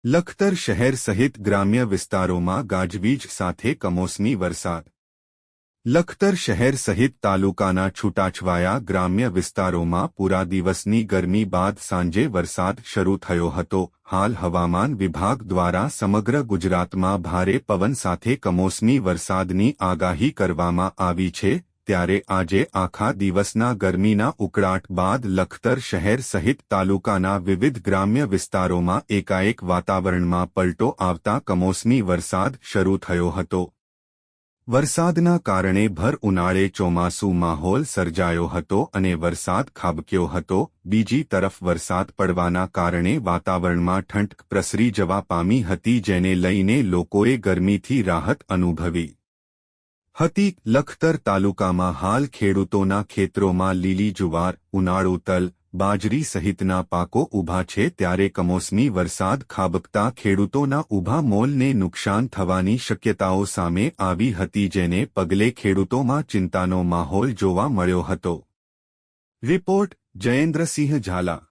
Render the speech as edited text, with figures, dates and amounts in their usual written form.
લખતર શહેર સહિત ગ્રામ્ય વિસ્તારોમાં ગાજવીજ સાથે કમોસમી વરસાદ. લખતર શહેર સહિત તાલુકાના છૂટાછવાયા ગ્રામ્ય વિસ્તારોમાં પૂરા દિવસની ગરમી બાદ સાંજે વરસાદ શરૂ થયો હતો. હાલ હવામાન વિભાગ દ્વારા સમગ્ર ગુજરાતમાં ભારે પવન સાથે કમોસમી વરસાદની આગાહી કરવામાં આવી છે. ત્યારે આજે આખા દિવસના ગરમીના ઉકળાટ બાદ લખતર શહેર સહિત તાલુકાના વિવિધ ગ્રામ્ય વિસ્તારોમાં એકાએક વાતાવરણમાં પલટો આવતા કમોસમી વરસાદ શરૂ થયો હતો. વરસાદના કારણે ભર ઉનાળે ચોમાસુ માહોલ સર્જાયો હતો અને વરસાદ ખાબક્યો હતો. બીજી તરફ વરસાદ પડવાના કારણે વાતાવરણમાં ઠંડક પ્રસરી જવા પામી હતી, જેને લઈને લોકોએ ગરમીથી રાહત અનુભવી હતી. લખતર તાલુકામાં હાલ ખેડૂતોના ખેતરોમાં લીલી જુવાર, ઉનાળુ તલ, બાજરી સહિતના પાકો ઊભા છે. ત્યારે કમોસમી વરસાદ ખાબકતા ખેડૂતોના ઊભા મોલને નુકસાન થવાની શક્યતાઓ સામે આવી હતી, જેને પગલે ખેડૂતોમાં ચિંતાનો માહોલ જોવા મળ્યો હતો. રિપોર્ટ જયેન્દ્રસિંહ ઝાલા.